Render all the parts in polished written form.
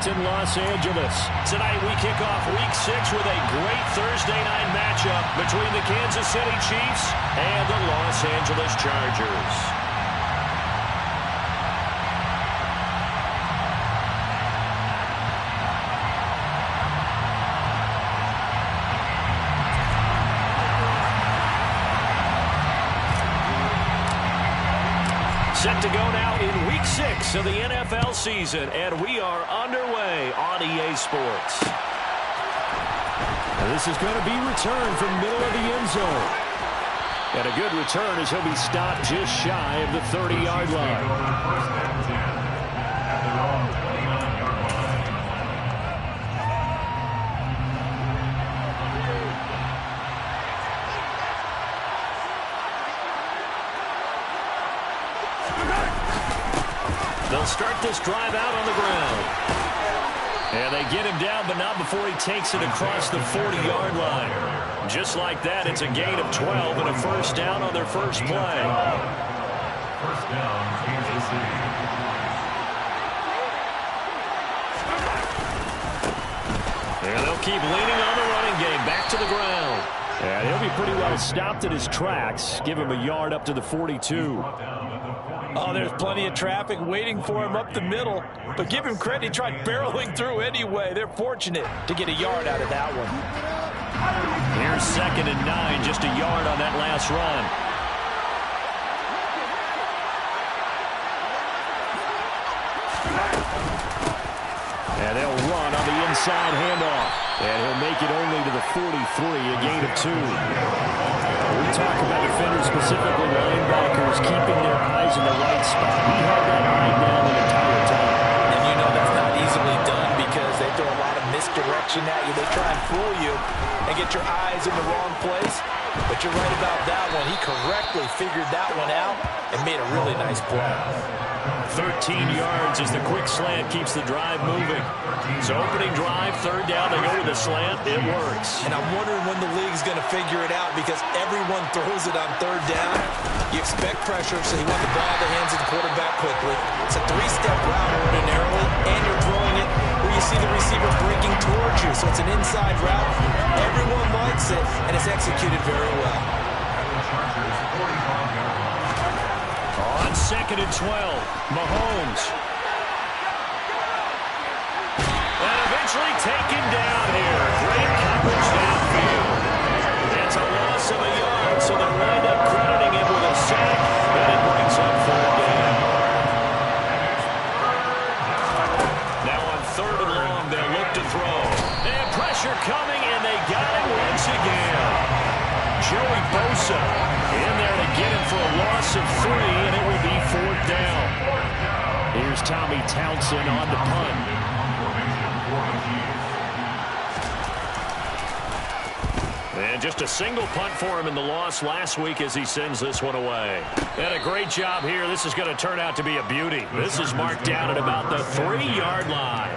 night in Los Angeles. Tonight we kick off Week 6 with a great Thursday night matchup between the Kansas City Chiefs and the Los Angeles Chargers. Set to go now in Week 6 of the NFL season, and we are underway on EA Sports. And this is going to be returned from middle of the end zone. And a good return as he'll be stopped just shy of the 30-yard line. They'll start this drive out on the ground. And they get him down, but not before he takes it across the 40-yard line. Just like that, it's a gain of 12 and a first down on their first play. First down, Kansas City. And they'll keep leaning on the running game. Back to the ground. And he'll be pretty well stopped in his tracks. Give him a yard up to the 42. Oh, there's plenty of traffic waiting for him up the middle. But give him credit, he tried barreling through anyway. They're fortunate to get a yard out of that one. Here's 2nd and 9, just a yard on that last run. And they'll run on the inside handoff. And he'll make it only to the 43, a gain of 2. We talk about defenders, specifically linebackers, keeping their eyes in the right spot. He had that eye down the entire time. And you know that's not easily done because they throw a lot of misdirection at you. They try and fool you and get your eyes in the wrong place. But you're right about that one. He correctly figured that one out and made a really nice play. 13 yards as the quick slant keeps the drive moving. So opening drive, 3rd down, they go with a slant. It works. And I'm wondering when the league's going to figure it out because everyone throws it on 3rd down. You expect pressure, so you want the ball in the hands of the quarterback quickly. It's a 3-step route ordinarily, and you're throwing it where you see the receiver breaking towards you. So it's an inside route. Everyone likes it, and it's executed very well. On 2nd and 12, Mahomes. And eventually taken down here. Great coverage downfield. It's a loss of a yard, so they wind up crediting him with a sack, and it brings up 3rd down. Now on 3rd and long, they'll look to throw. And pressure coming, and they got him once again. Joey Bosa in there to get him for a loss of 3, and it will be 4th down. Here's Tommy Townsend on the punt. And just a single punt for him in the loss last week as he sends this one away. And a great job here. This is going to turn out to be a beauty. This is marked down at about the 3-yard line.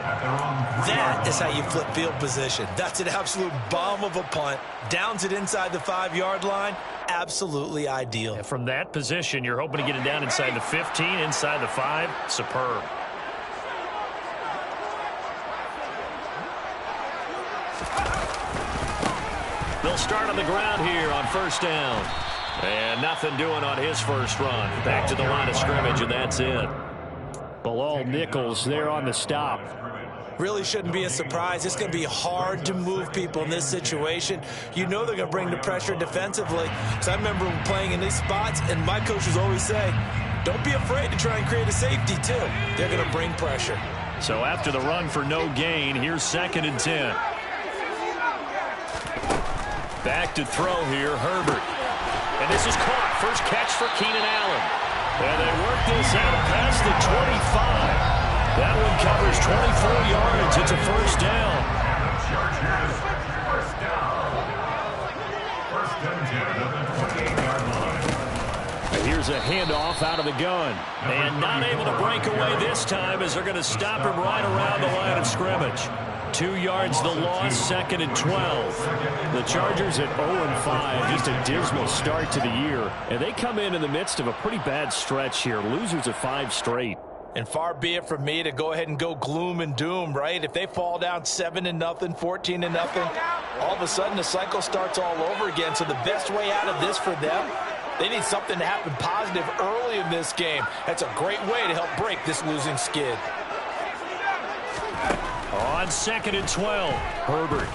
That is how you flip field position. That's an absolute bomb of a punt. Downs it inside the 5-yard line. Absolutely ideal. And from that position, you're hoping to get it down inside the 15, inside the 5. Superb. They'll start on the ground here on 1st down. And nothing doing on his first run. Back to the line of scrimmage, and that's it. Bilal Nichols there on the stop. Really shouldn't be a surprise. It's going to be hard to move people in this situation. You know they're going to bring the pressure defensively. So I remember playing in these spots, and my coaches always say, don't be afraid to try and create a safety, too. They're going to bring pressure. So after the run for no gain, here's 2nd and 10. Back to throw here, Herbert. And this is caught. First catch for Keenan Allen. And they work this out past the 25. That one covers 24 yards. It's a 1st down. Chargers, 1st down. 1st and 10 at the 28-yard line. And here's a handoff out of the gun. And not able to break away this time as they're going to stop him right around the line of scrimmage. 2 yards the loss, 2nd and 12. The Chargers at 0-5, just a dismal start to the year. And they come in the midst of a pretty bad stretch here. Losers of 5 straight. And far be it from me to go ahead and go gloom and doom, right? If they fall down 7-0, 14-0, all of a sudden the cycle starts all over again. So the best way out of this for them, they need something to happen positive early in this game. That's a great way to help break this losing skid. On 2nd and 12, Herbert.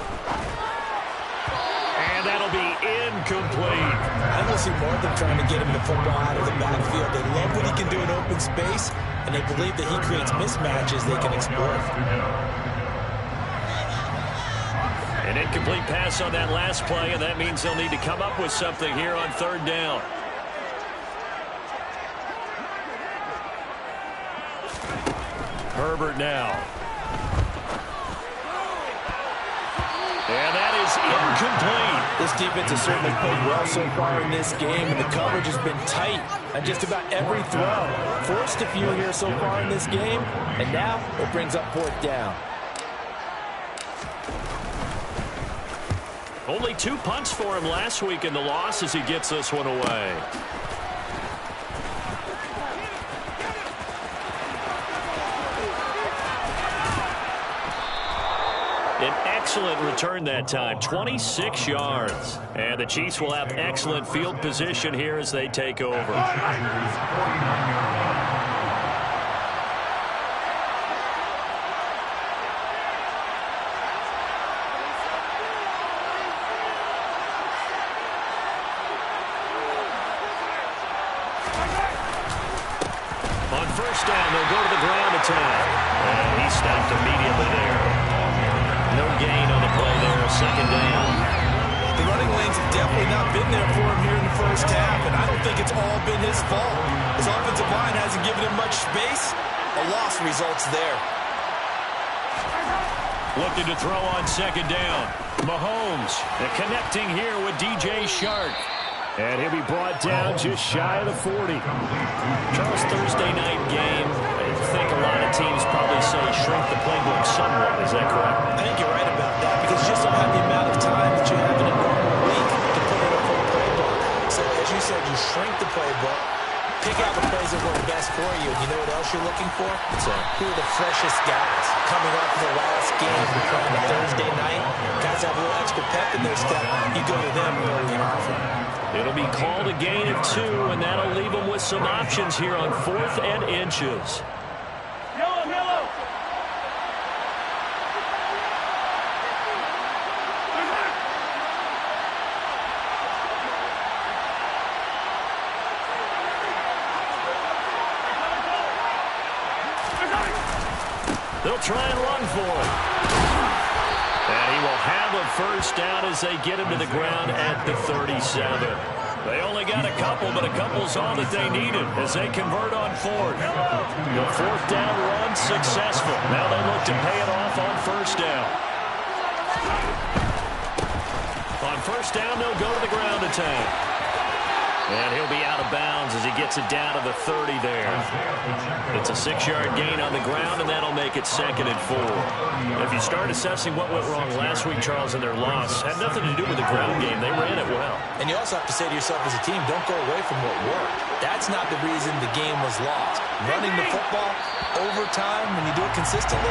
And that'll be incomplete. I will see more of them trying to get him the football out of the backfield. They love what he can do in open space, and they believe that he creates mismatches they can exploit. An incomplete pass on that last play, and that means they'll need to come up with something here on 3rd down. Herbert now. And that is incomplete. This defense has certainly played well so far in this game, and the coverage has been tight on just about every throw. Forced a few here so far in this game, and now it brings up 4th down. Only 2 punts for him last week in the loss as he gets this one away. An excellent return that time, 26 yards. And the Chiefs will have excellent field position here as they take over. On 1st down, they'll go to the ground attack. And he stopped immediately there. No gain on the play there, 2nd down. The running lanes have definitely not been there for him here in the 1st half, and I don't think it's all been his fault. His offensive line hasn't given him much space. A loss results there. Looking to throw on 2nd down. Mahomes connecting here with DJ Shark. And he'll be brought down just shy of the 40. Charles, Thursday night game. I think a lot of teams probably say shrink the playbook somewhat. Is that correct? I think you're right about that because you just don't have the amount of time that you have in a normal week to put in a full playbook. So as you said, you shrink the playbook, pick out the plays that work best for you, and you know what else you're looking for? So who are the freshest guys coming off of the last game? You're playing a Thursday night. Guys have a little extra pep in their step. You go to them early and often. It'll be called a gain of 2, and that'll leave them with some options here on 4th and inches. They'll try and run for it. And he will have a 1st down as they get him to the ground at the 37. They only got a couple, but a couple's all that they needed as they convert on 4th. The 4th down run successful. Now they look to pay it off on 1st down. On 1st down, they'll go to the ground attack. And he'll be out of bounds as he gets it down to the 30 there. It's a 6-yard gain on the ground, and that'll make it 2nd and 4. If you start assessing what went wrong last week, Charles, in their loss, had nothing to do with the ground game. They ran it well. And you also have to say to yourself as a team, don't go away from what worked. That's not the reason the game was lost. Running the football over time, when you do it consistently,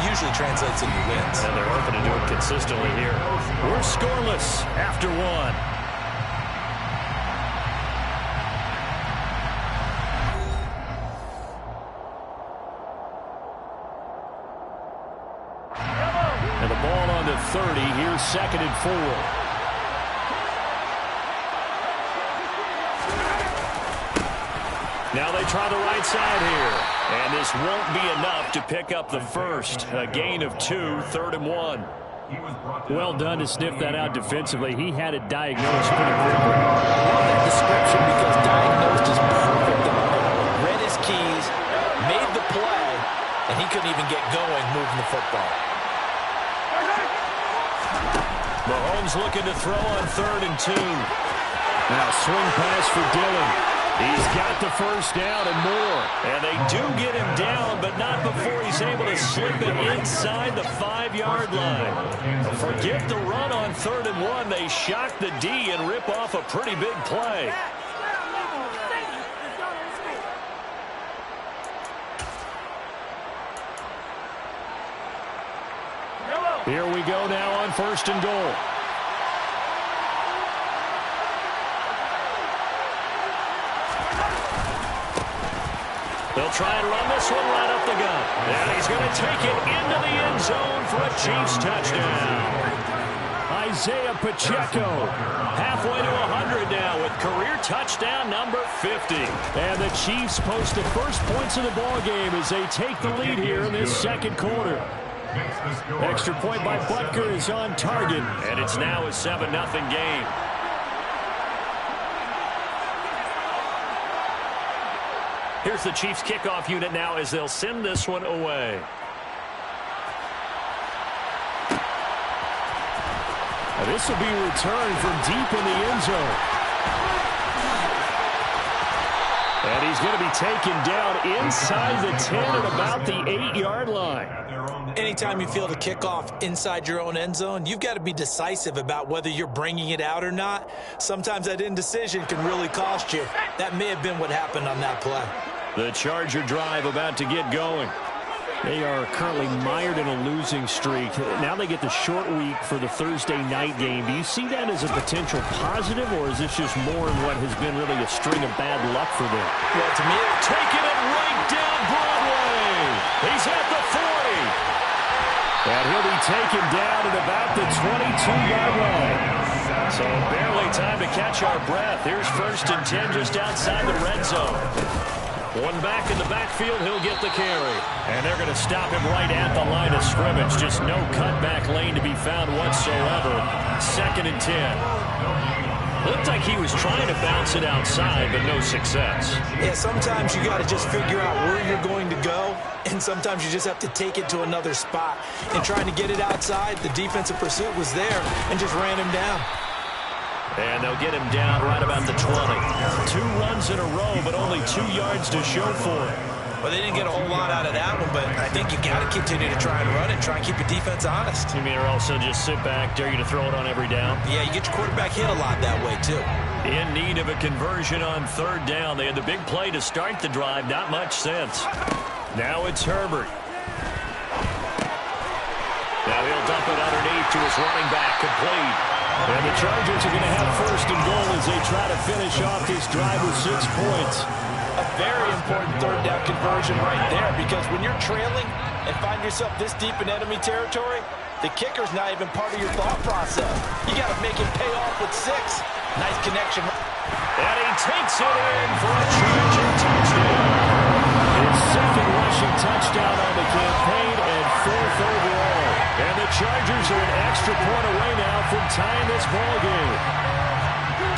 usually translates into wins. And they're hoping to do it consistently here. We're scoreless after 1. And the ball on the 30. Here's 2nd and 4. Now they try the right side here. And this won't be enough to pick up the 1st. A gain of 2, 3rd and 1. Well done to sniff that out defensively. He had it diagnosed pretty quickly. I love that description because diagnosed is perfect. Read his keys, made the play, and he couldn't even get going moving the football. Mahomes looking to throw on 3rd and 2. Now swing pass for Dillon. He's got the 1st down and more. And they do get him down, but not before he's able to slip it inside the 5-yard line. Forget the run on 3rd and 1. They shock the D and rip off a pretty big play. Here we go now on 1st and goal. They'll try and run this one right up the gut. And he's going to take it into the end zone for a Chiefs touchdown. Isaiah Pacheco halfway to 100 now with career touchdown number 50. And the Chiefs post the first points of the ball game as they take the lead here in this second quarter. Extra point by Butker is on target, and it's now a 7-0 game. Here's the Chiefs kickoff unit now as they'll send this one away. Now this will be returned from deep in the end zone. And he's going to be taken down inside the 10 at about the 8-yard line. Anytime you field a kickoff inside your own end zone, you've got to be decisive about whether you're bringing it out or not. Sometimes that indecision can really cost you. That may have been what happened on that play. The Charger drive about to get going. They are currently mired in a losing streak. Now they get the short week for the Thursday night game. Do you see that as a potential positive, or is this just more in what has been really a string of bad luck for them? Well, to me, taking it right down Broadway. He's at the 40. And he'll be taken down at about the 22-yard line. So barely time to catch our breath. Here's 1st and 10 just outside the red zone. One back in the backfield, he'll get the carry. And they're going to stop him right at the line of scrimmage. Just no cutback lane to be found whatsoever. 2nd and 10. Looked like he was trying to bounce it outside, but no success. Yeah, sometimes you got to just figure out where you're going to go, and sometimes you just have to take it to another spot. And trying to get it outside, the defensive pursuit was there and just ran him down. And they'll get him down right about the 20. 2 runs in a row, but only 2 yards to show for it. Well, they didn't get a whole lot out of that one, but I think you got to continue to try and run it, try and keep your defense honest. You mean or also just sit back, dare you to throw it on every down? Yeah, you get your quarterback hit a lot that way, too. In need of a conversion on 3rd down. They had the big play to start the drive, not much sense. Now it's Herbert. Now he'll dump it underneath to his running back, complete. And the Chargers are going to have 1st and goal as they try to finish off this drive with 6 points. A very important 3rd down conversion right there, because when you're trailing and find yourself this deep in enemy territory, the kicker's not even part of your thought process. You got to make it pay off with 6. Nice connection. And he takes it in for a Charger touchdown. His 2nd rushing touchdown on the campaign and 4th overall. And the Chargers are an extra point away now from tying this ball game.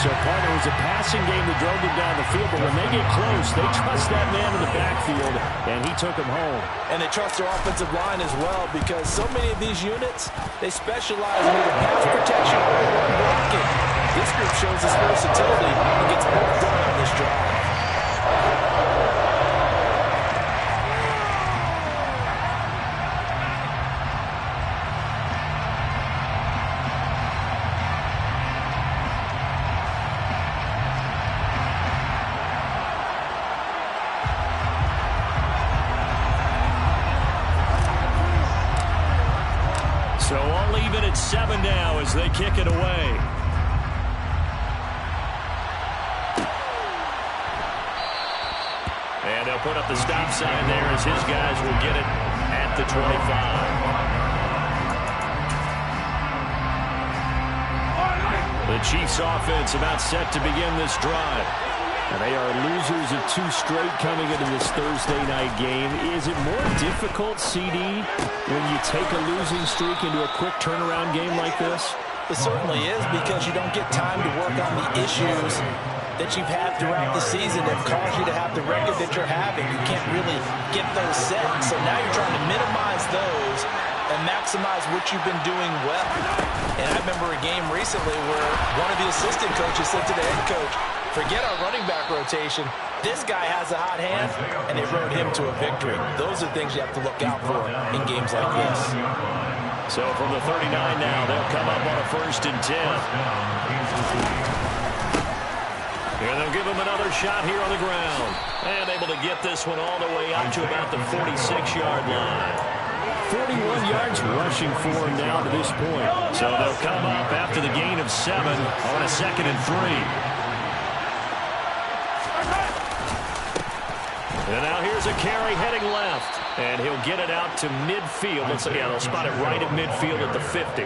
So, partner, it was a passing game that drove them down the field, but when they get close, they trust that man in the backfield, and he took them home. And they trust their offensive line as well, because so many of these units, they specialize in either pass protection or run blocking. This group shows its versatility and gets both done on this drive. So all even at 7 now as they kick it away. And they'll put up the stop sign there as his guys will get it at the 25. The Chiefs offense about set to begin this drive. And they are losers of 2 straight coming into this Thursday night game. Is it more difficult, CD, when you take a losing streak into a quick turnaround game like this? It certainly is, because you don't get time to work on the issues that you've had throughout the season that caused you to have the record that you're having. You can't really get those set. So now you're trying to minimize those and maximize what you've been doing well. And I remember a game recently where one of the assistant coaches said to the head coach, forget our running back rotation. This guy has a hot hand, and they rode him to a victory. Those are things you have to look out for in games like this. So from the 39 now, they'll come up on a 1st and 10. And they'll give him another shot here on the ground. And able to get this one all the way out to about the 46-yard line. 41 yards rushing for him now to this point. So they'll come up after the gain of 7 on a 2nd and 3. And now here's a carry heading left. And he'll get it out to midfield. Yeah, they'll spot it right at midfield at the 50.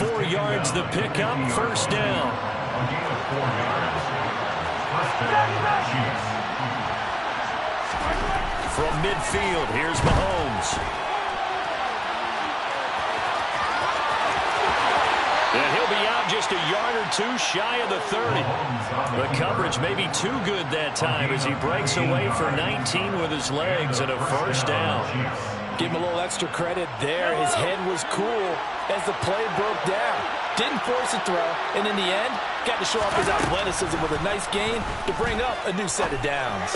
4 yards the pickup, 1st down. A gain of 4 yards. First down, Chiefs. From midfield, here's Mahomes. And he'll be out just a yard or 2 shy of the 30. The coverage may be too good that time as he breaks away for 19 with his legs and a 1st down. Give him a little extra credit there. His head was cool as the play broke down. Didn't force a throw, and in the end, got to show off his athleticism with a nice gain to bring up a new set of downs.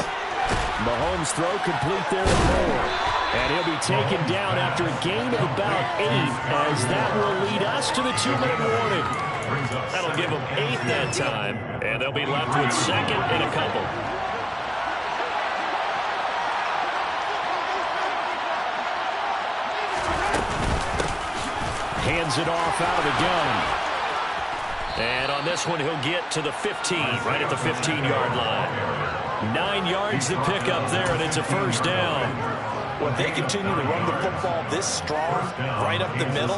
Mahomes' throw complete there at 4. And he'll be taken down after a gain of about 8, as that will lead us to the 2-minute warning. That'll give them 8 that time, and they'll be left with 2nd and a couple. Hands it off out of the gun. And on this one, he'll get to the 15, right at the 15-yard line. 9 yards to pick up there, and it's a 1st down. When they continue to run the football this strong, right up the middle,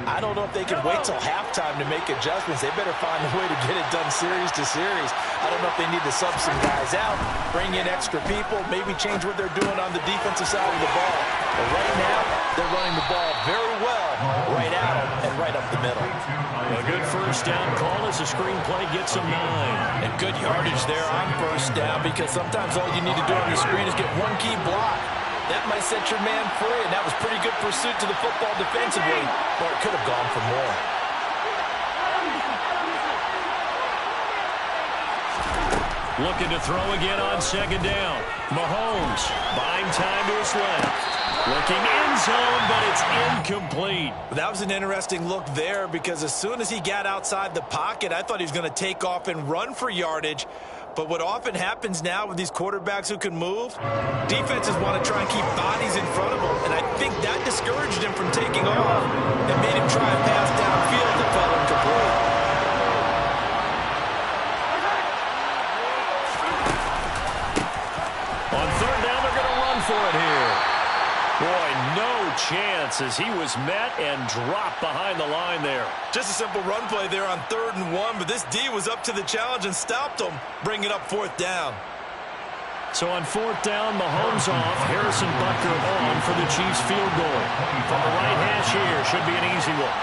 I don't know if they can wait till halftime to make adjustments. They better find a way to get it done series to series. I don't know if they need to sub some guys out, bring in extra people, maybe change what they're doing on the defensive side of the ball. But right now, they're running the ball very well, right out and right up the middle. A good 1st down call as the screenplay gets them 9. And good yardage there on 1st down, because sometimes all you need to do on the screen is get one key block. That might set your man free, and that was pretty good pursuit to the football defensively, but it could have gone for more. Looking to throw again on 2nd down. Mahomes buying time to his left. Looking end zone, but it's incomplete. That was an interesting look there, because as soon as he got outside the pocket, I thought he was going to take off and run for yardage. But what often happens now with these quarterbacks who can move, defenses want to try and keep bodies in front of them. And I think that discouraged him from taking off and made him try and pass downfield that fell incomplete. On 3rd down, they're going to run for it here. Boy, no chance as he was met and dropped behind the line there. Just a simple run play there on 3rd and 1, but this D was up to the challenge and stopped him, bringing up 4th down. So on 4th down, Mahomes off, Harrison Butker on for the Chiefs field goal. From the right hash here, should be an easy one.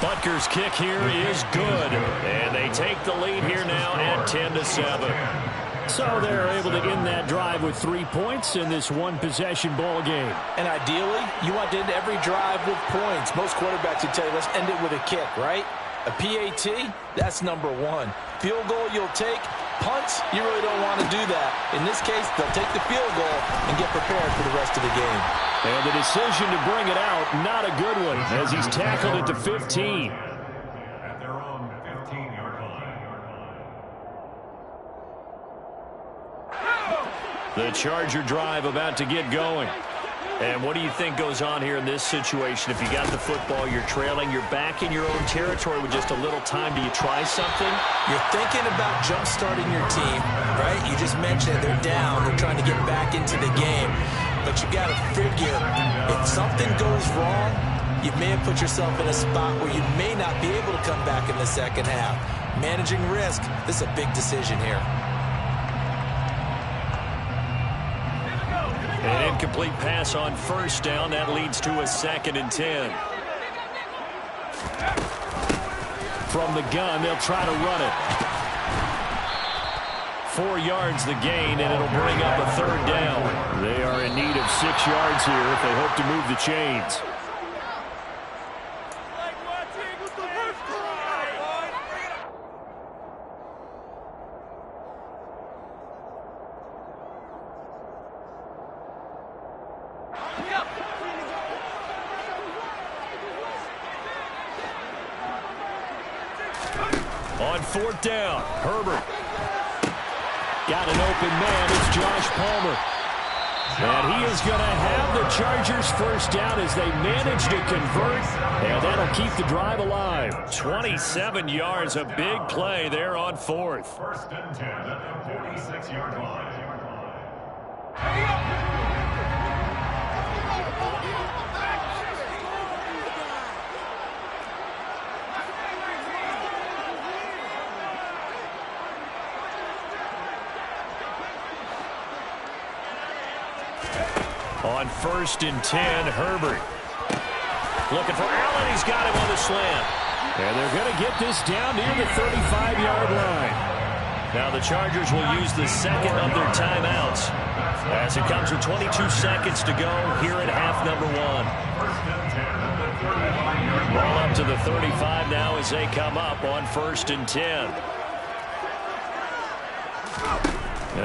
Butker's kick here is good, and they take the lead here now at 10-7. So they're able to end that drive with 3 points in this one-possession ball game. And ideally, you want to end every drive with points. Most quarterbacks would tell you, let's end it with a kick, right? A PAT, that's number 1. Field goal you'll take. Punts, you really don't want to do that. In this case, they'll take the field goal and get prepared for the rest of the game. And the decision to bring it out, not a good one, as he's tackled at the 15. At their own 15-yard line. The Charger drive about to get going. And what do you think goes on here in this situation? If you got the football, you're trailing, you're back in your own territory with just a little time. Do you try something? You're thinking about jump-starting your team, right? You just mentioned it. They're down. They're trying to get back into the game. But you got to figure, if something goes wrong, you may have put yourself in a spot where you may not be able to come back in the second half. Managing risk, this is a big decision here. An incomplete pass on 1st down. That leads to a 2nd and 10. From the gun, they'll try to run it. 4 yards the gain, and it'll bring up a 3rd down. They are in need of 6 yards here if they hope to move the chains. On 4th down. Herbert. Got an open man. It's Josh Palmer. And he is going to have the Chargers first down as they manage to convert. And that'll keep the drive alive. 27 yards, a big play there on 4th. 1st and 10 at the 46-yard line. On 1st and 10, Herbert. Looking for Allen. He's got him on the slant. And they're going to get this down near the 35-yard line. Now the Chargers will use the second of their timeouts as it comes with 22 seconds to go here at half number 1. Ball up to the 35 now as they come up on 1st and 10.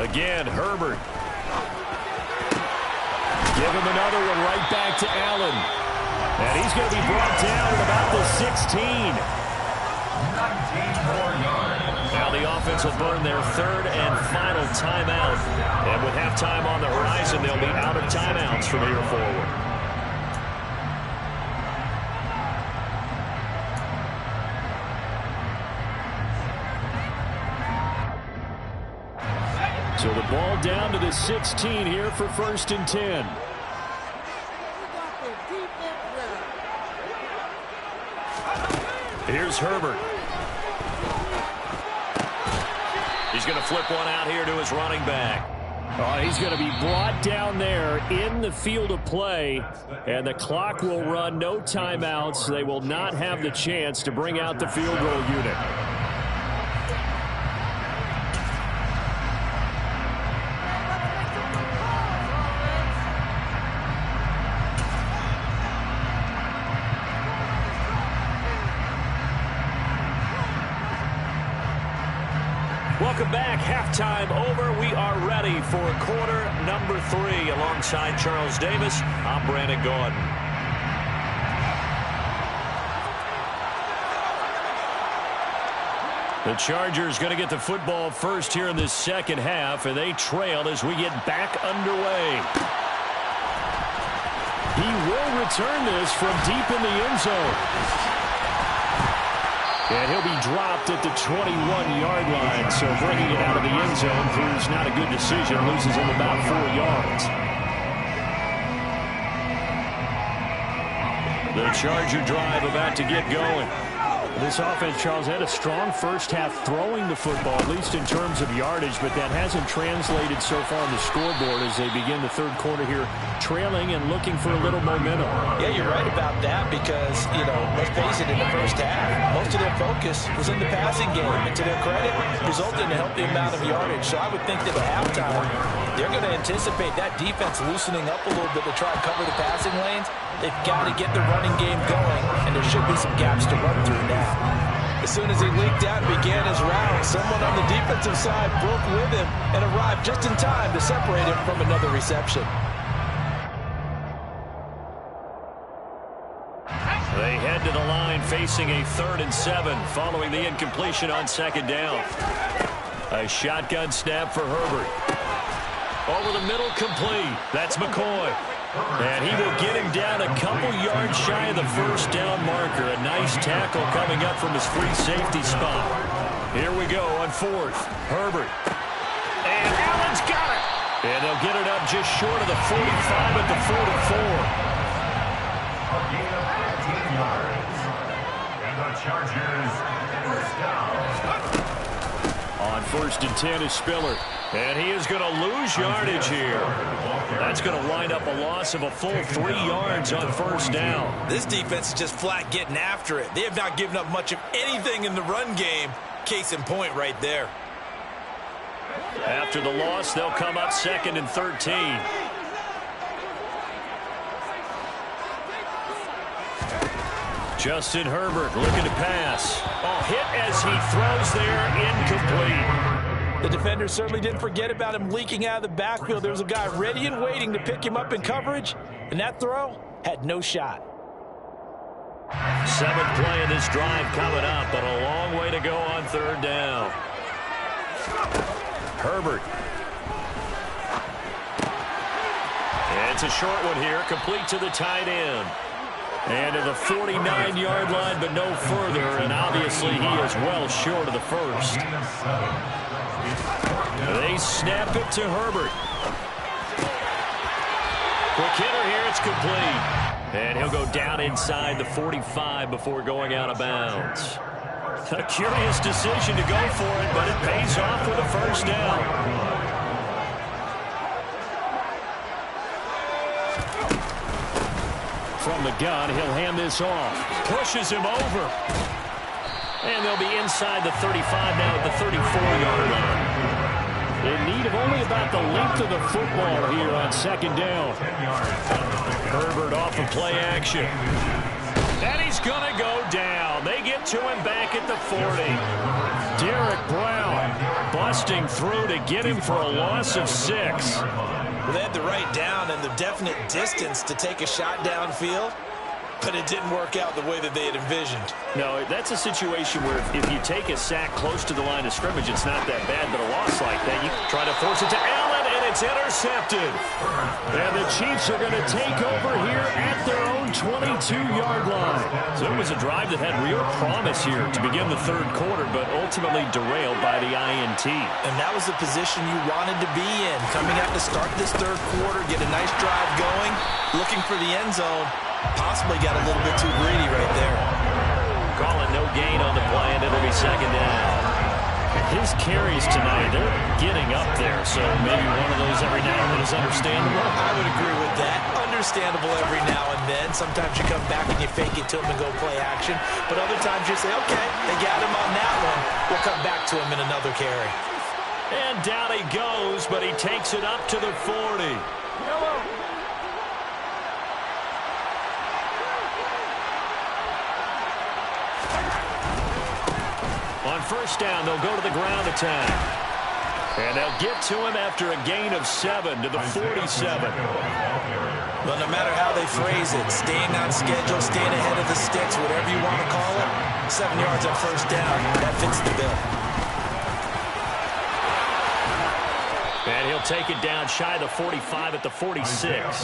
Again, Herbert. Give him another one right back to Allen. And he's going to be brought down at about the 16. 19 more yards. Now the offense will burn their 3rd and final timeout. And with halftime on the horizon, they'll be out of timeouts from here forward. So the ball down to the 16 here for 1st and 10. Here's Herbert. He's going to flip one out here to his running back. He's going to be brought down there in the field of play, and the clock will run, no timeouts. They will not have the chance to bring out the field goal unit. Welcome back. Halftime over. We are ready for quarter number 3. Alongside Charles Davis, I'm Brandon Gordon. The Chargers going to get the football first here in this second half, and they trail as we get back underway. He will return this from deep in the end zone. And he'll be dropped at the 21-yard line, so bringing it out of the end zone proves not a good decision. Loses him about 4 yards. The Charger drive about to get going. This offense, Charles, had a strong first half throwing the football, at least in terms of yardage, but that hasn't translated so far on the scoreboard as they begin the 3rd quarter here, trailing and looking for a little momentum. Yeah, you're right about that because, let's face it, in the first half, most of their focus was in the passing game, and to their credit, resulted in a healthy amount of yardage. So I would think that at halftime, they're going to anticipate that defense loosening up a little bit to try and cover the passing lanes. They've got to get the running game going, and there should be some gaps to run through now. As soon as he leaked out and began his round, someone on the defensive side broke with him and arrived just in time to separate him from another reception. They head to the line facing a 3rd and 7 following the incompletion on 2nd down. A shotgun snap for Herbert. Over the middle, complete. That's McCoy. And he will get him down a couple yards shy of the 1st down marker. A nice tackle coming up from his free safety spot. Here we go on 4th. Herbert. And Allen's got it. And they'll get it up just short of the 45 at the 44. A gain of 15 yards. And the Chargers first down. On 1st and 10 is Spiller. And he is going to lose yardage here. That's going to wind up a loss of a full 3 yards on 1st down. This defense is just flat getting after it. They have not given up much of anything in the run game. Case in point right there. After the loss, they'll come up 2nd and 13. Justin Herbert looking to pass. Hit as he throws there, incomplete. The defender certainly didn't forget about him leaking out of the backfield. There was a guy ready and waiting to pick him up in coverage, and that throw had no shot. Seventh play of this drive coming up, but a long way to go on third down. Herbert. It's a short one here, complete to the tight end. And to the 49-yard line, but no further, and obviously he is well short of the first. They snap it to Herbert. Quick hitter here, it's complete. And he'll go down inside the 45 before going out of bounds. A curious decision to go for it, but it pays off with a first down. From the gun, he'll hand this off. Pushes him over. And they'll be inside the 35 now at the 34-yard line. In need of only about the length of the football here on second down. Herbert off of play action. And he's going to go down. They get to him back at the 40. Derek Brown busting through to get him for a loss of 6. Well, they had the right down and the definite distance to take a shot downfield, but it didn't work out the way that they had envisioned. No, that's a situation where if you take a sack close to the line of scrimmage, it's not that bad, but a loss like that, you try to force it to Allen, and it's intercepted. And the Chiefs are going to take over here at their own 22-yard line. So it was a drive that had real promise here to begin the third quarter, but ultimately derailed by the INT. And that was the position you wanted to be in. Coming out to start this third quarter, get a nice drive going, looking for the end zone. Possibly got a little bit too greedy right there. Calling no gain on the play, and it'll be second down. His carries tonight, they're getting up there, so maybe one of those every now and then is understandable. I would agree with that. Understandable every now and then. Sometimes you come back and you fake it to him and go play action. But other times you say, okay, they got him on that one. We'll come back to him in another carry. And down he goes, but he takes it up to the 40. On first down, they'll go to the ground attack. And they'll get to him after a gain of 7 to the 47. Well, no matter how they phrase it, staying on schedule, staying ahead of the sticks, whatever you want to call it, 7 yards on first down, that fits the bill. And he'll take it down shy of the 45 at the 46.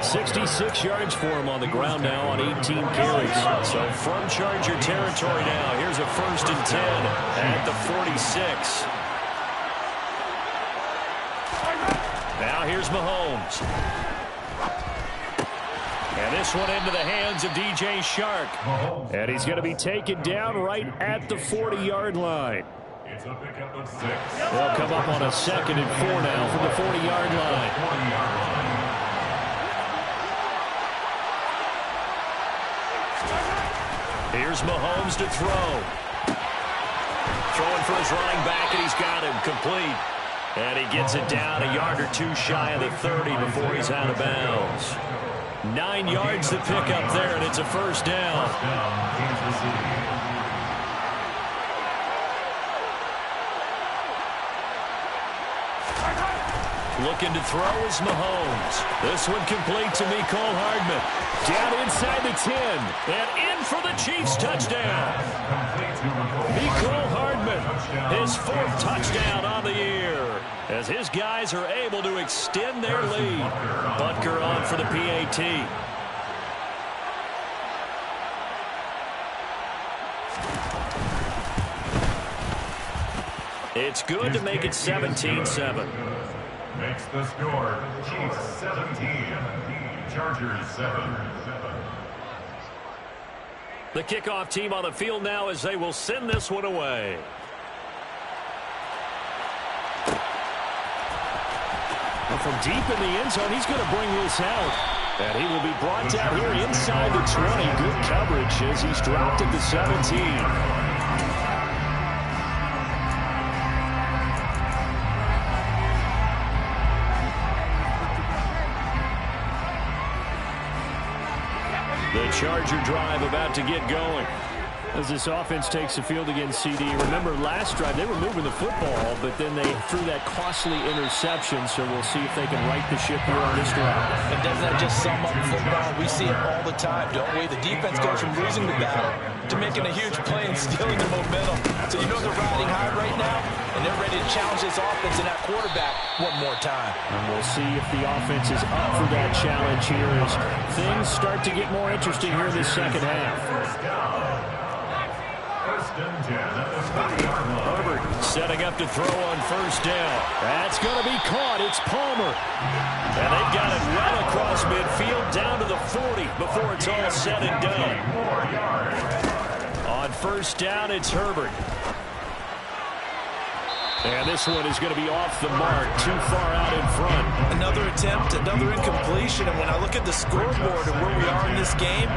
66 yards for him on the ground now on 18 carries. So from Charger territory now, here's a 1st and 10 at the 46. Now here's Mahomes. And this one into the hands of DJ Shark. And he's going to be taken down right at the 40-yard line. It's a pickup of 6. They'll come up on a 2nd and 4 now from the 40-yard line. Here's Mahomes to throw. Throwing for his running back, and he's got him complete. And he gets it down a yard or 2 shy of the 30 before he's out of bounds. 9 yards to pick up there, and it's a first down. Looking to throw is Mahomes. This one complete to Mecole Hardman. Down inside the 10. And in for the Chiefs touchdown. Mecole Hardman, his 4th touchdown on the year. As his guys are able to extend their lead. Butker on for the PAT. It's good to make it 17-7. Makes the score Chiefs 17, Chargers 7. The kickoff team on the field now as they will send this one away. And from deep in the end zone, he's going to bring this out. And he will be brought down here inside the 20. Good coverage as he's dropped at the 17. The Charger drive about to get going. As this offense takes the field against CD. Remember, last drive, they were moving the football, but then they threw that costly interception, so we'll see if they can right the ship here on this drive. And doesn't that just sum up football? We see it all the time, don't we? The defense goes from losing the battle to making a huge play and stealing the momentum. So you know they're riding high right now, and they're ready to challenge this offense and that quarterback one more time. And we'll see if the offense is up for that challenge here as things start to get more interesting here in the second half. Herbert setting up to throw on first down. That's going to be caught. It's Palmer. And they've got it well across midfield down to the 40 before it's all said and done. On first down, it's Herbert. And this one is going to be off the mark, too far out in front. Another attempt, another incompletion. And when I look at the scoreboard and where we are in this game,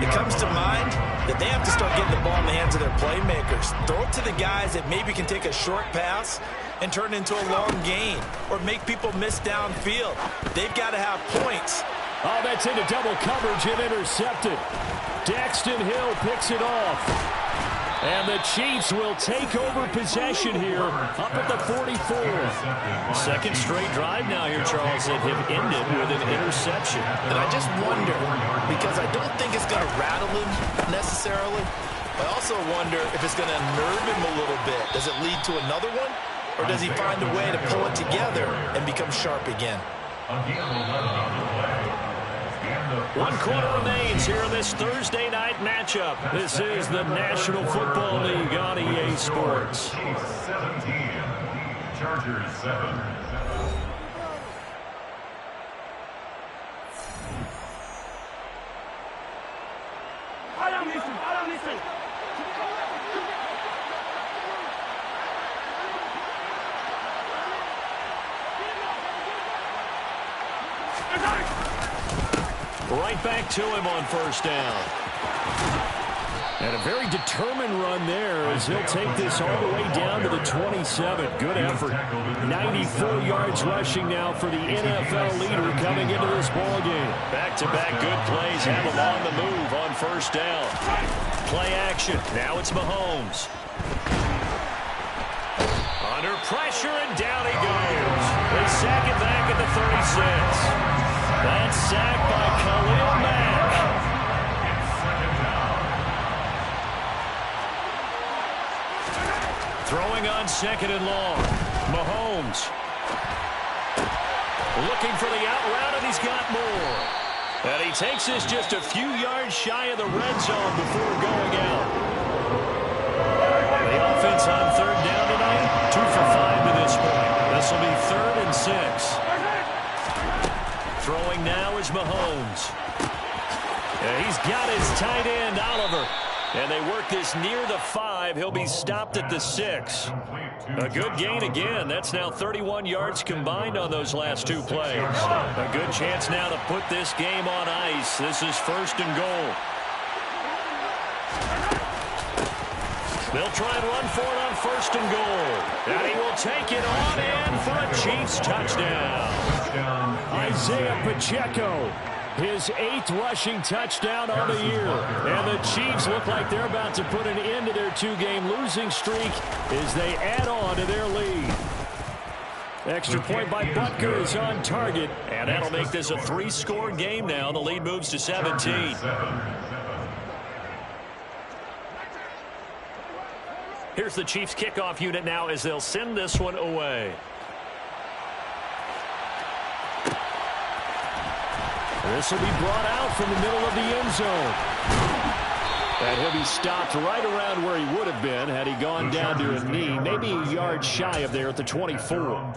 it comes to mind that they have to start getting the ball in the hands of their playmakers. Throw it to the guys that maybe can take a short pass and turn it into a long gain or make people miss downfield. They've got to have points. Oh, that's into double coverage and intercepted. Daxton Hill picks it off. And the Chiefs will take over possession here up at the 44. Second straight drive now here, Charles, that have ended with an interception. And I just wonder, because I don't think it's going to rattle him necessarily, I also wonder if it's going to unnerve him a little bit. Does it lead to another one? Or does he find a way to pull it together and become sharp again? 1 quarter remains here in this Thursday night matchup. This is the National Football League on EA Sports. 17, Chargers 7. Right back to him on first down. And a very determined run there as he'll take this all the way down to the 27. Good effort. 94 yards rushing now for the NFL leader coming into this ballgame. Back-to-back good plays have him on the move on first down. Play action. Now it's Mahomes. Under pressure, and down he goes. They sack it back at the 36. That's sacked by Khalil Mack. Throwing on second and long. Mahomes. Looking for the out route, and he's got more. And he takes this just a few yards shy of the red zone before going out. The offense on third down tonight, 2 for 5 to this point. This will be 3rd and 6. Throwing now is Mahomes. And he's got his tight end, Oliver. And they work this near the 5. He'll be stopped at the 6. A good gain again. That's now 31 yards combined on those last 2 plays. A good chance now to put this game on ice. This is 1st and goal. They'll try and run for it on 1st and goal. And he will take it on and for a Chiefs touchdown. Isaiah Pacheco, his 8th rushing touchdown on the year. And the Chiefs look like they're about to put an end to their 2-game losing streak as they add on to their lead. Extra point by Butker is on target. And that'll make this a 3-score game now. The lead moves to 17. Here's the Chiefs kickoff unit now as they'll send this one away. This will be brought out from the middle of the end zone. And he'll be stopped right around where he would have been had he gone down to a knee, maybe a yard shy of there at the 24.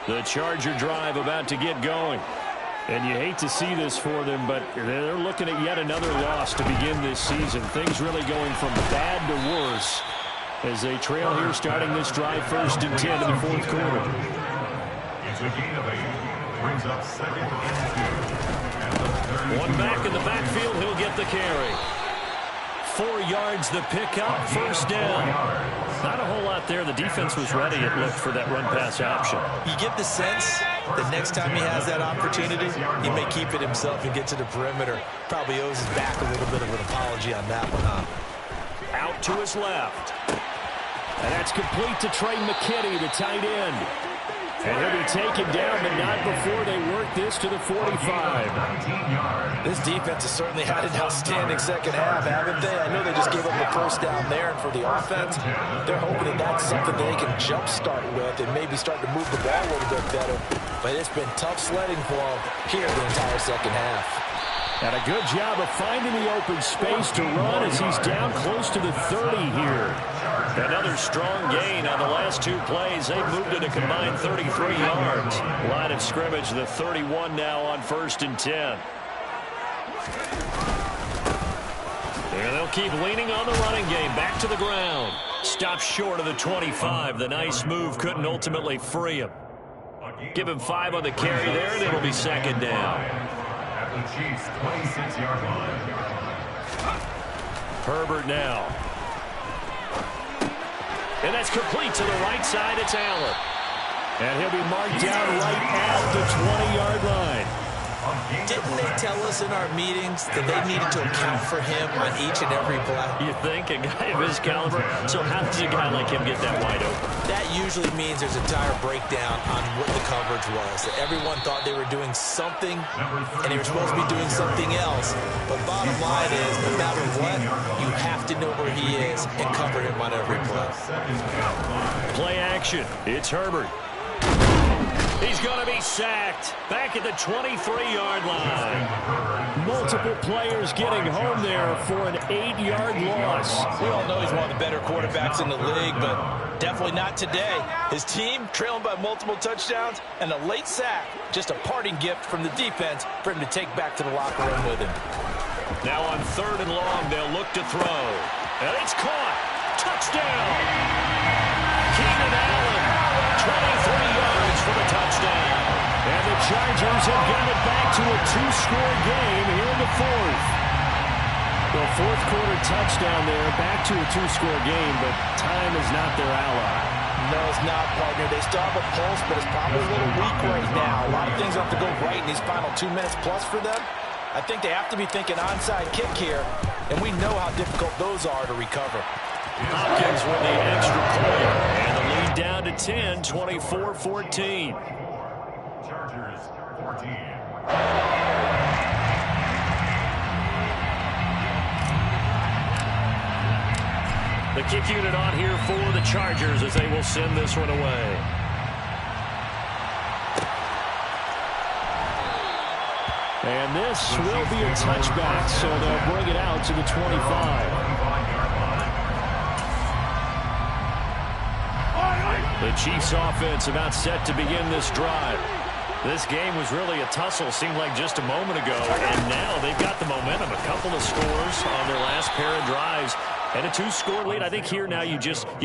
The Charger drive about to get going. And you hate to see this for them, but they're looking at yet another loss to begin this season. Things really going from bad to worse as they trail here starting this drive 1st and 10 in the 4th quarter. It's a gain of 8. Brings up 2nd and 2. One back in the backfield, he'll get the carry. 4 yards the pickup, first down. Not a whole lot there. The defense was ready, it looked, for that run-pass option. You get the sense that next time he has that opportunity, he may keep it himself and get to the perimeter. Probably owes his back a little bit of an apology on that one, huh? Out to his left. And that's complete to Trey McKinney, the tight end. And he'll be taken down, but not before they work this to the 45. This defense has certainly had an outstanding second half, haven't they? I know they just gave up the first down there, and for the offense, they're hoping that that's something that they can jumpstart with and maybe start to move the ball a little bit better. But it's been tough sledding for them here the entire second half. And a good job of finding the open space to run as he's down close to the 30 here. Another strong gain on the last 2 plays. They've moved it a combined 33 yards. Line of scrimmage, the 31 now on 1st and 10. And they'll keep leaning on the running game. Back to the ground. Stopped short of the 25. The nice move couldn't ultimately free him. Give him 5 on the carry there, and it'll be 2nd down. The Chiefs' 26-yard line. Herbert now. And that's complete to the right side. It's Allen. And he'll be marked down right at the 20-yard line. Didn't they tell us in our meetings that they needed to account for him on each and every play? You think? A guy of his caliber? So how does a guy like him get that wide open? That usually means there's a tire breakdown on what the coverage was. That everyone thought they were doing something, and they were supposed to be doing something else. But bottom line is, no matter what, you have to know where he is and cover him on every play. Play action. It's Herbert. He's going to be sacked. Back at the 23-yard line. Multiple players getting home there for an 8-yard loss. We all know he's one of the better quarterbacks in the league, but definitely not today. His team trailing by multiple touchdowns and a late sack. Just a parting gift from the defense for him to take back to the locker room with him. Now on 3rd and long, they'll look to throw. And it's caught. Touchdown. Keenan Allen, 23 yards for the touchdown. And the Chargers have got it back to a 2-score game here in the 4th. Well, 4th quarter touchdown there, back to a 2-score game, but time is not their ally. No, it's not, partner. They still have a pulse, but it's probably a little weak right now. A lot of things have to go right in these final 2 minutes plus for them. I think they have to be thinking onside kick here, and we know how difficult those are to recover. Hopkins with the extra point, and the lead down to 10, 24-14. Chargers 14. The kick unit on here for the Chargers as they will send this one away. And this will be a touchback, so they'll bring it out to the 25. The Chiefs offense about set to begin this drive. This game was really a tussle, seemed like just a moment ago, and now they've got the momentum. A couple of scores on their last pair of drives. And a 2-score lead. I think here now you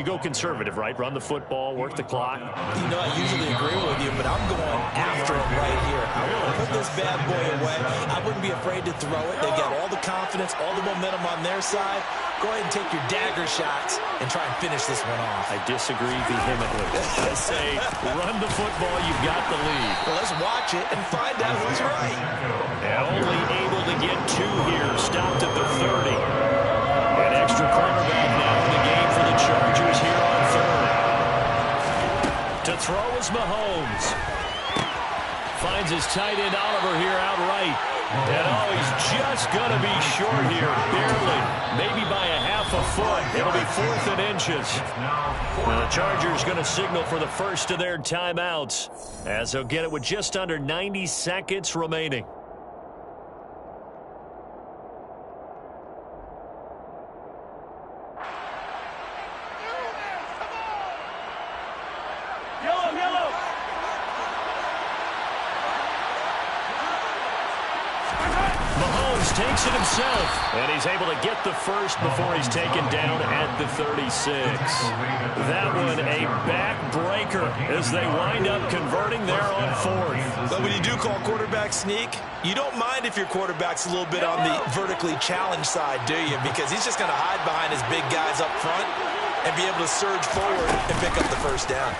go conservative, right? Run the football, work the clock. You know, I usually agree with you, but I'm going after it right here. I want to put this bad boy away. I wouldn't be afraid to throw it. They've got all the confidence, all the momentum on their side. Go ahead and take your dagger shots and try and finish this one off. I disagree vehemently. I say run the football, you've got the lead. Well, let's watch it and find out who's right. And only able to get 2 here. Stopped at the 30. An extra cornerback now in the game for the Chargers here on 3rd. To throw is Mahomes. Finds his tight end Oliver here outright. And oh, he's just going to be short here, barely. Maybe by a half a foot. It'll be 4th and inches. Now the Chargers going to signal for the first of their timeouts as they'll get it with just under 90 seconds remaining. takes it himself. And he's able to get the first before he's taken down at the 36. That one a backbreaker as they wind up converting there on fourth. But when you do call quarterback sneak, you don't mind if your quarterback's a little bit on the vertically challenged side, do you? Because he's just going to hide behind his big guys up front and be able to surge forward and pick up the first down.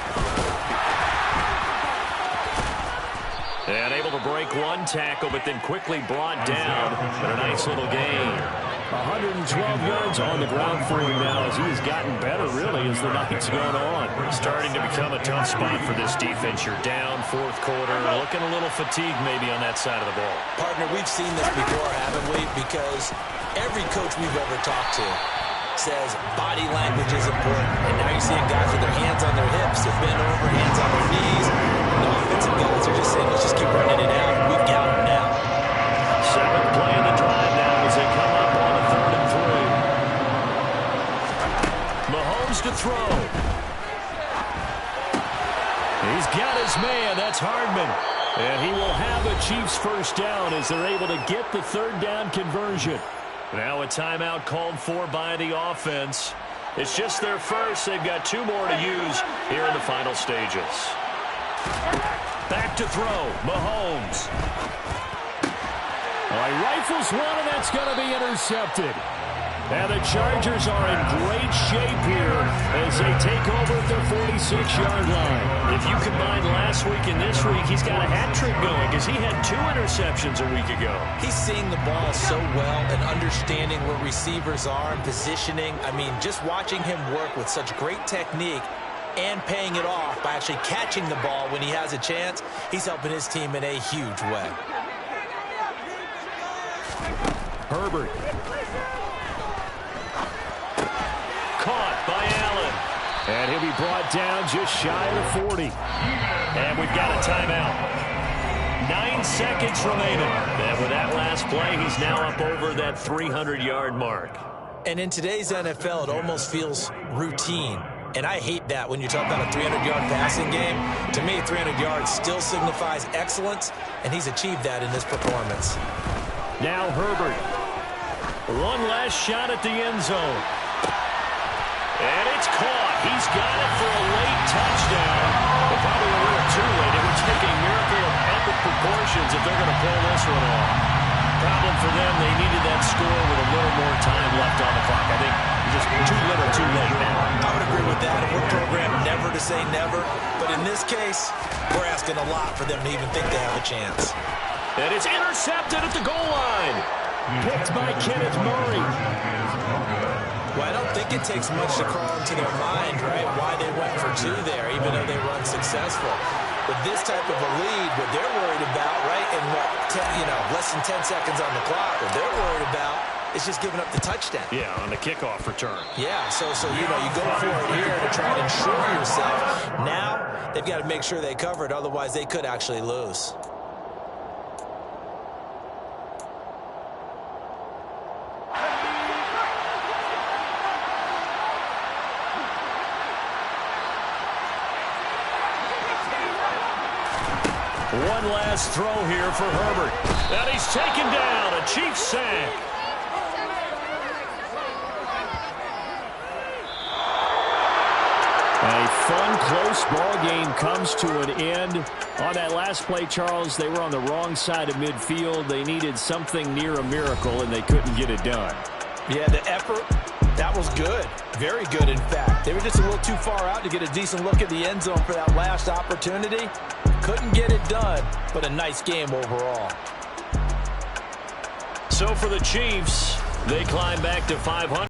And able to break one tackle, but then quickly brought down. But a nice little gain. 112 yards on the ground for him now as he has gotten better, really, as the night's gone on. Starting to become a tough spot for this defense. You're down fourth quarter, looking a little fatigued maybe on that side of the ball. Partner, we've seen this before, haven't we? Because every coach we've ever talked to says body language is important. And now you're seeing guys with their hands on their hips, they're bent over, hands on their knees. And the offensive guys are just saying, let's just keep running it out. We've got them now. Seventh play of the drive now as they come up on a 3rd and 3. Mahomes to throw. He's got his man. That's Hardman. And he will have a Chiefs first down as they're able to get the 3rd down conversion. Now a timeout called for by the offense. It's just their first. They've got 2 more to use here in the final stages. Back to throw. Mahomes. Well, he rifles one, and that's going to be intercepted. And the Chargers are in great shape here as they take over at their 46-yard line. If you combine last week and this week, he's got a hat trick going because he had 2 interceptions a week ago. He's seeing the ball so well and understanding where receivers are and positioning. I mean, just watching him work with such great technique and paying it off by actually catching the ball when he has a chance, he's helping his team in a huge way. Herbert. Caught by Allen. And he'll be brought down just shy of the 40. And we've got a timeout. 9 seconds remaining. And with that last play, he's now up over that 300-yard mark. And in today's NFL, it almost feels routine. And I hate that when you talk about a 300-yard passing game. To me, 300 yards still signifies excellence, and he's achieved that in this performance. Now Herbert. One last shot at the end zone. And it's caught. He's got it for a late touchdown. But probably a little too late. It would take a miracle of epic proportions if they're going to pull this one off. Problem for them, they needed that score with a little more time left on the clock. I think just too little, too late now. I would agree with that. And we're programmed never to say never. But in this case, we're asking a lot for them to even think they have a chance. And it's intercepted at the goal line. Picked by Kenneth Murray. Well, I don't think it takes much to crawl into their mind, right, why they went for 2 there, even though they were unsuccessful. With this type of a lead, what they're worried about, right, and less than 10 seconds on the clock, what they're worried about is just giving up the touchdown. Yeah, on the kickoff return. Yeah, so you go for it here to try and ensure yourself. Now they've got to make sure they cover it, otherwise they could actually lose. One last throw here for Herbert. And he's taken down. A Chiefs sack. A fun, close ball game comes to an end. On that last play, Charles, they were on the wrong side of midfield. They needed something near a miracle, and they couldn't get it done. Yeah, the effort, that was good. Very good, in fact. They were just a little too far out to get a decent look at the end zone for that last opportunity. Couldn't get it done, but a nice game overall. So for the Chiefs, they climb back to 500.